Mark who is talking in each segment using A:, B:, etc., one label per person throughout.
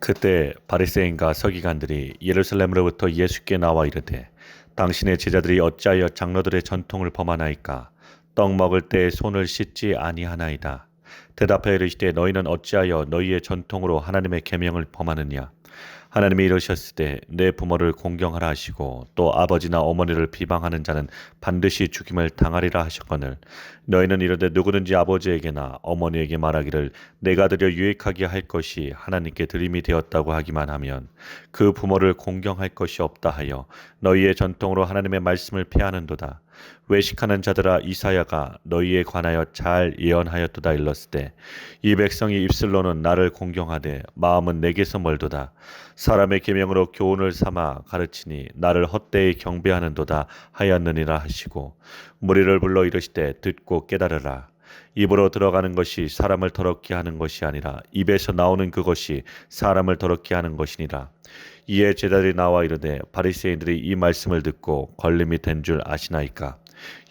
A: 그때 바리새인과 서기관들이 예루살렘으로부터 예수께 나와 이르되 당신의 제자들이 어찌하여 장로들의 전통을 범하나이까? 떡 먹을 때 손을 씻지 아니하나이다. 대답하여 이르시되 너희는 어찌하여 너희의 전통으로 하나님의 계명을 범하느냐? 하나님이 이르셨을 때 내 부모를 공경하라 하시고 또 아버지나 어머니를 비방하는 자는 반드시 죽임을 당하리라 하셨거늘 너희는 이르되 누구든지 아버지에게나 어머니에게 말하기를 내가 드려 유익하게 할 것이 하나님께 드림이 되었다고 하기만 하면 그 부모를 공경할 것이 없다 하여 너희의 전통으로 하나님의 말씀을 폐하는도다. 외식하는 자들아, 이사야가 너희에 관하여 잘 예언하였도다. 일렀을 때 이 백성이 입술로는 나를 공경하되 마음은 내게서 멀도다. 사람의 계명으로 교훈을 삼아 가르치니 나를 헛되이 경배하는도다 하였느니라 하시고 무리를 불러 이르시되 듣고 깨달으라. 입으로 들어가는 것이 사람을 더럽게 하는 것이 아니라 입에서 나오는 그것이 사람을 더럽게 하는 것이니라. 이에 제자들이 나와 이르되 바리새인들이 이 말씀을 듣고 걸림이 된 줄 아시나이까?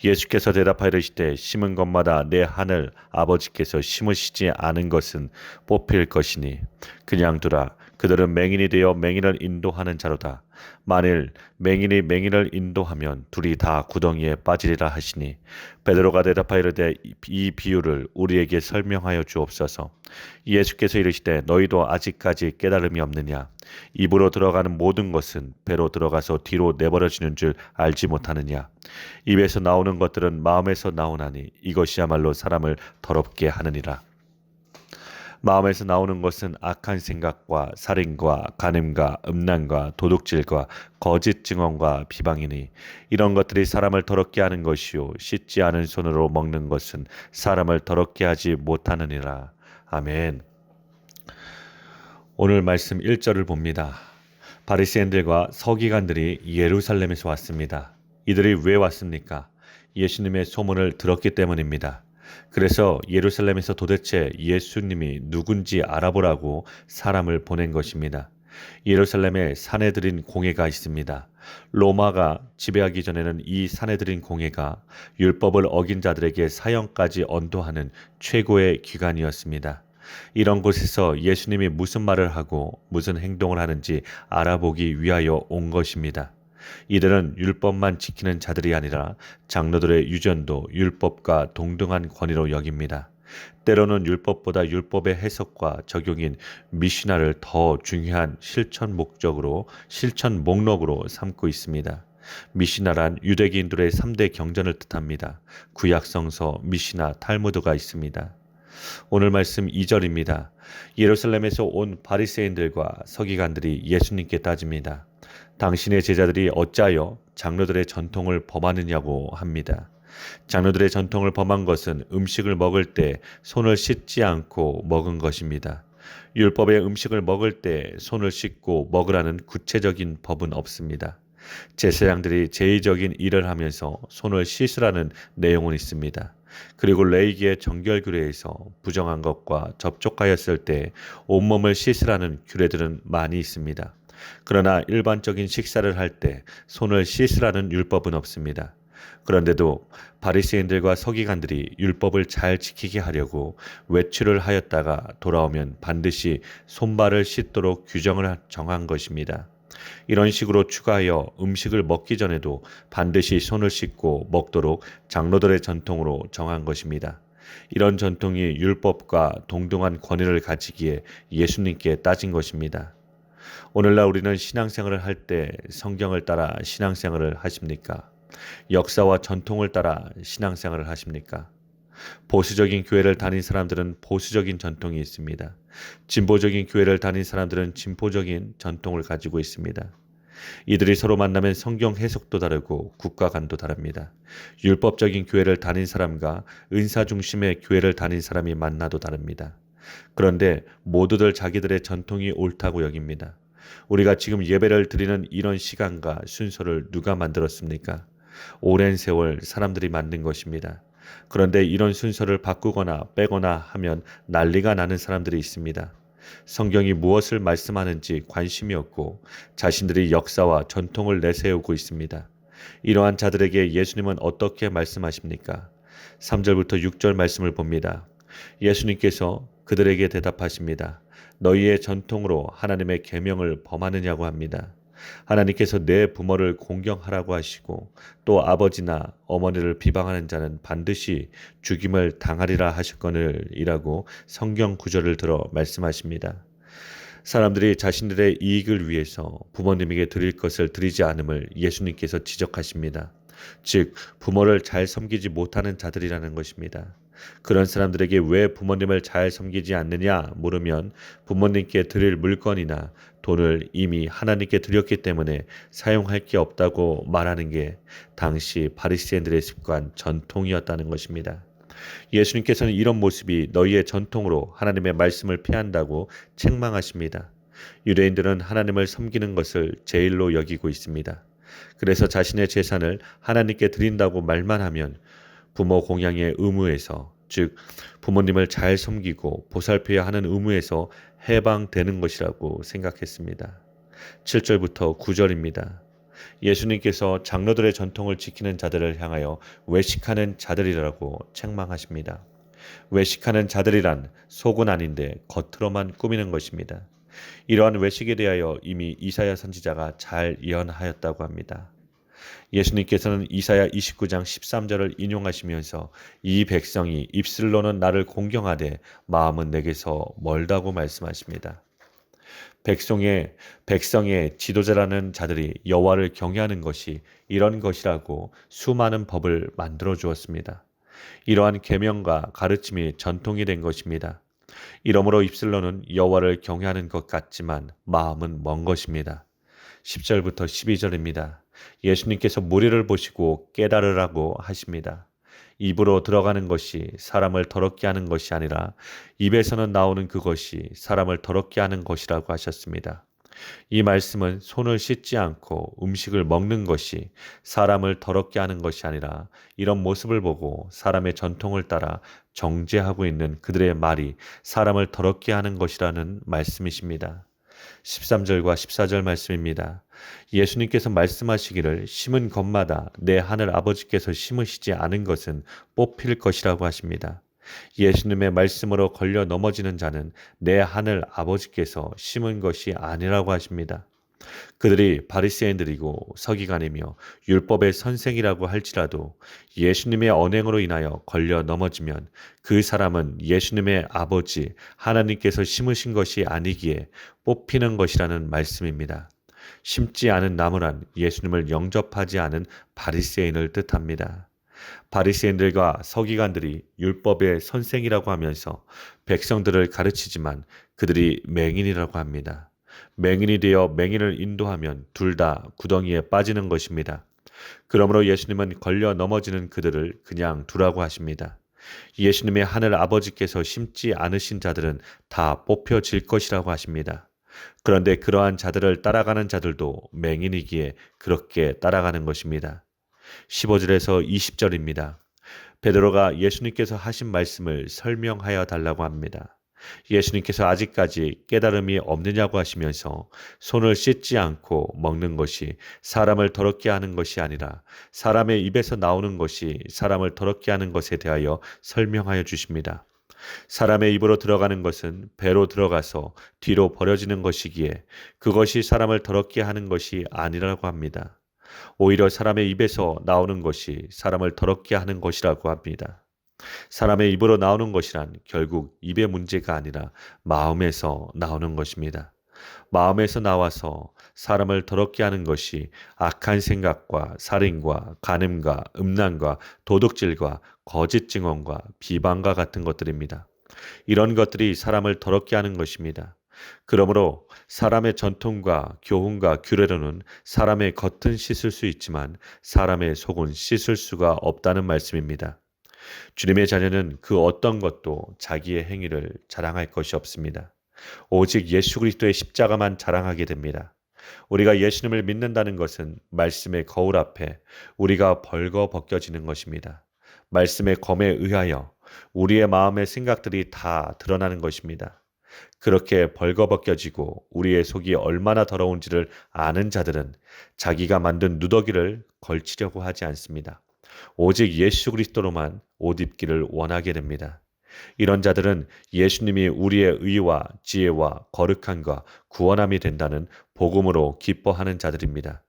A: 예수께서 대답하여 이르시되 심은 것마다 내 하늘 아버지께서 심으시지 않은 것은 뽑힐 것이니 그냥 두라. 그들은 맹인이 되어 맹인을 인도하는 자로다. 만일 맹인이 맹인을 인도하면 둘이 다 구덩이에 빠지리라 하시니 베드로가 대답하여 이르되 이 비유를 우리에게 설명하여 주옵소서. 예수께서 이르시되 너희도 아직까지 깨달음이 없느냐? 입으로 들어가는 모든 것은 배로 들어가서 뒤로 내버려지는 줄 알지 못하느냐? 입에서 나오는 것들은 마음에서 나오나니 이것이야말로 사람을 더럽게 하느니라. 마음에서 나오는 것은 악한 생각과 살인과 간음과 음란과 도둑질과 거짓 증언과 비방이니 이런 것들이 사람을 더럽게 하는 것이요 씻지 않은 손으로 먹는 것은 사람을 더럽게 하지 못하느니라. 아멘. 오늘 말씀 1절을 봅니다. 바리새인들과 서기관들이 예루살렘에서 왔습니다. 이들이 왜 왔습니까? 예수님의 소문을 들었기 때문입니다. 그래서 예루살렘에서 도대체 예수님이 누군지 알아보라고 사람을 보낸 것입니다. 예루살렘에 사내들인 공회가 있습니다. 로마가 지배하기 전에는 이 사내들인 공회가 율법을 어긴 자들에게 사형까지 언도하는 최고의 기관이었습니다. 이런 곳에서 예수님이 무슨 말을 하고 무슨 행동을 하는지 알아보기 위하여 온 것입니다. 이들은 율법만 지키는 자들이 아니라 장로들의 유전도 율법과 동등한 권위로 여깁니다. 때로는 율법보다 율법의 해석과 적용인 미시나를 더 중요한 실천 목록으로 삼고 있습니다. 미시나란 유대인들의 3대 경전을 뜻합니다. 구약성서, 미시나, 탈무드가 있습니다. 오늘 말씀 2절입니다. 예루살렘에서 온 바리새인들과 서기관들이 예수님께 따집니다. 당신의 제자들이 어찌하여 장로들의 전통을 범하느냐고 합니다. 장로들의 전통을 범한 것은 음식을 먹을 때 손을 씻지 않고 먹은 것입니다. 율법의 음식을 먹을 때 손을 씻고 먹으라는 구체적인 법은 없습니다. 제사장들이 제의적인 일을 하면서 손을 씻으라는 내용은 있습니다. 그리고 레위기의 정결규례에서 부정한 것과 접촉하였을 때 온몸을 씻으라는 규례들은 많이 있습니다. 그러나 일반적인 식사를 할 때 손을 씻으라는 율법은 없습니다. 그런데도 바리새인들과 서기관들이 율법을 잘 지키게 하려고 외출을 하였다가 돌아오면 반드시 손발을 씻도록 규정을 정한 것입니다. 이런 식으로 추가하여 음식을 먹기 전에도 반드시 손을 씻고 먹도록 장로들의 전통으로 정한 것입니다. 이런 전통이 율법과 동등한 권위를 가지기에 예수님께 따진 것입니다. 오늘날 우리는 신앙생활을 할 때 성경을 따라 신앙생활을 하십니까? 역사와 전통을 따라 신앙생활을 하십니까? 보수적인 교회를 다닌 사람들은 보수적인 전통이 있습니다. 진보적인 교회를 다닌 사람들은 진보적인 전통을 가지고 있습니다. 이들이 서로 만나면 성경 해석도 다르고 국가관도 다릅니다. 율법적인 교회를 다닌 사람과 은사 중심의 교회를 다닌 사람이 만나도 다릅니다. 그런데 모두들 자기들의 전통이 옳다고 여깁니다. 우리가 지금 예배를 드리는 이런 시간과 순서를 누가 만들었습니까? 오랜 세월 사람들이 만든 것입니다. 그런데 이런 순서를 바꾸거나 빼거나 하면 난리가 나는 사람들이 있습니다. 성경이 무엇을 말씀하는지 관심이 없고 자신들이 역사와 전통을 내세우고 있습니다. 이러한 자들에게 예수님은 어떻게 말씀하십니까? 3절부터 6절 말씀을 봅니다. 예수님께서 그들에게 대답하십니다. 너희의 전통으로 하나님의 계명을 범하느냐고 합니다. 하나님께서 내 부모를 공경하라고 하시고 또 아버지나 어머니를 비방하는 자는 반드시 죽임을 당하리라 하셨거늘이라고 성경 구절을 들어 말씀하십니다. 사람들이 자신들의 이익을 위해서 부모님에게 드릴 것을 드리지 않음을 예수님께서 지적하십니다. 즉, 부모를 잘 섬기지 못하는 자들이라는 것입니다. 그런 사람들에게 왜 부모님을 잘 섬기지 않느냐 물으면 부모님께 드릴 물건이나 돈을 이미 하나님께 드렸기 때문에 사용할 게 없다고 말하는 게 당시 바리새인들의 습관, 전통이었다는 것입니다. 예수님께서는 이런 모습이 너희의 전통으로 하나님의 말씀을 피한다고 책망하십니다. 유대인들은 하나님을 섬기는 것을 제일로 여기고 있습니다. 그래서 자신의 재산을 하나님께 드린다고 말만 하면 부모 공양의 의무에서, 즉 부모님을 잘 섬기고 보살펴야 하는 의무에서 해방되는 것이라고 생각했습니다. 7절부터 9절입니다. 예수님께서 장로들의 전통을 지키는 자들을 향하여 외식하는 자들이라고 책망하십니다. 외식하는 자들이란 속은 아닌데 겉으로만 꾸미는 것입니다. 이러한 외식에 대하여 이미 이사야 선지자가 잘 예언하였다고 합니다. 예수님께서는 이사야 29장 13절을 인용하시면서 이 백성이 입술로는 나를 공경하되 마음은 내게서 멀다고 말씀하십니다. 백성의 지도자라는 자들이 여호와를 경외하는 것이 이런 것이라고 수많은 법을 만들어 주었습니다. 이러한 계명과 가르침이 전통이 된 것입니다. 이러므로 입술로는 여호와를 경외하는 것 같지만 마음은 먼 것입니다. 10절부터 12절입니다. 예수님께서 무리를 보시고 깨달으라고 하십니다. 입으로 들어가는 것이 사람을 더럽게 하는 것이 아니라 입에서는 나오는 그것이 사람을 더럽게 하는 것이라고 하셨습니다. 이 말씀은 손을 씻지 않고 음식을 먹는 것이 사람을 더럽게 하는 것이 아니라 이런 모습을 보고 사람의 전통을 따라 정죄하고 있는 그들의 말이 사람을 더럽게 하는 것이라는 말씀이십니다. 13절과 14절 말씀입니다. 예수님께서 말씀하시기를 심은 것마다 내 하늘 아버지께서 심으시지 않은 것은 뽑힐 것이라고 하십니다. 예수님의 말씀으로 걸려 넘어지는 자는 내 하늘 아버지께서 심은 것이 아니라고 하십니다. 그들이 바리새인들이고 서기관이며 율법의 선생이라고 할지라도 예수님의 언행으로 인하여 걸려 넘어지면 그 사람은 예수님의 아버지 하나님께서 심으신 것이 아니기에 뽑히는 것이라는 말씀입니다. 심지 않은 나무란 예수님을 영접하지 않은 바리새인을 뜻합니다. 바리새인들과 서기관들이 율법의 선생이라고 하면서 백성들을 가르치지만 그들이 맹인이라고 합니다. 맹인이 되어 맹인을 인도하면 둘 다 구덩이에 빠지는 것입니다. 그러므로 예수님은 걸려 넘어지는 그들을 그냥 두라고 하십니다. 예수님의 하늘 아버지께서 심지 않으신 자들은 다 뽑혀질 것이라고 하십니다. 그런데 그러한 자들을 따라가는 자들도 맹인이기에 그렇게 따라가는 것입니다. 15절에서 20절입니다. 베드로가 예수님께서 하신 말씀을 설명하여 달라고 합니다. 예수님께서 아직까지 깨달음이 없느냐고 하시면서 손을 씻지 않고 먹는 것이 사람을 더럽게 하는 것이 아니라 사람의 입에서 나오는 것이 사람을 더럽게 하는 것에 대하여 설명하여 주십니다. 사람의 입으로 들어가는 것은 배로 들어가서 뒤로 버려지는 것이기에 그것이 사람을 더럽게 하는 것이 아니라고 합니다. 오히려 사람의 입에서 나오는 것이 사람을 더럽게 하는 것이라고 합니다. 사람의 입으로 나오는 것이란 결국 입의 문제가 아니라 마음에서 나오는 것입니다. 마음에서 나와서 사람을 더럽게 하는 것이 악한 생각과 살인과 간음과 음란과 도둑질과 거짓 증언과 비방과 같은 것들입니다. 이런 것들이 사람을 더럽게 하는 것입니다. 그러므로 사람의 전통과 교훈과 규례로는 사람의 겉은 씻을 수 있지만 사람의 속은 씻을 수가 없다는 말씀입니다. 주님의 자녀는 그 어떤 것도 자기의 행위를 자랑할 것이 없습니다. 오직 예수 그리스도의 십자가만 자랑하게 됩니다. 우리가 예수님을 믿는다는 것은 말씀의 거울 앞에 우리가 벌거벗겨지는 것입니다. 말씀의 검에 의하여 우리의 마음의 생각들이 다 드러나는 것입니다. 그렇게 벌거벗겨지고 우리의 속이 얼마나 더러운지를 아는 자들은 자기가 만든 누더기를 걸치려고 하지 않습니다. 오직 예수 그리스도로만 옷 입기를 원하게 됩니다. 이런 자들은 예수님이 우리의 의와 지혜와 거룩함과 구원함이 된다는 복음으로 기뻐하는 자들입니다.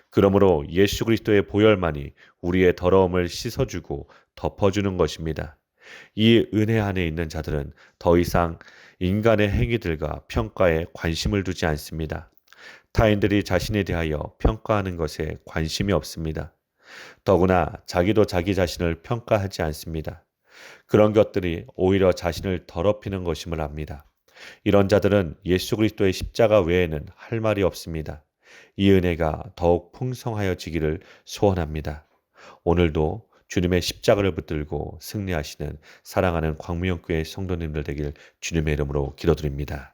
A: 그러므로 예수 그리스도의 보혈만이 우리의 더러움을 씻어주고 덮어주는 것입니다. 이 은혜 안에 있는 자들은 더 이상 인간의 행위들과 평가에 관심을 두지 않습니다. 타인들이 자신에 대하여 평가하는 것에 관심이 없습니다. 더구나 자기도 자기 자신을 평가하지 않습니다. 그런 것들이 오히려 자신을 더럽히는 것임을 압니다. 이런 자들은 예수 그리스도의 십자가 외에는 할 말이 없습니다. 이 은혜가 더욱 풍성하여지기를 소원합니다. 오늘도 주님의 십자가를 붙들고 승리하시는 사랑하는 광무형교회 성도님들 되길 주님의 이름으로 기도드립니다.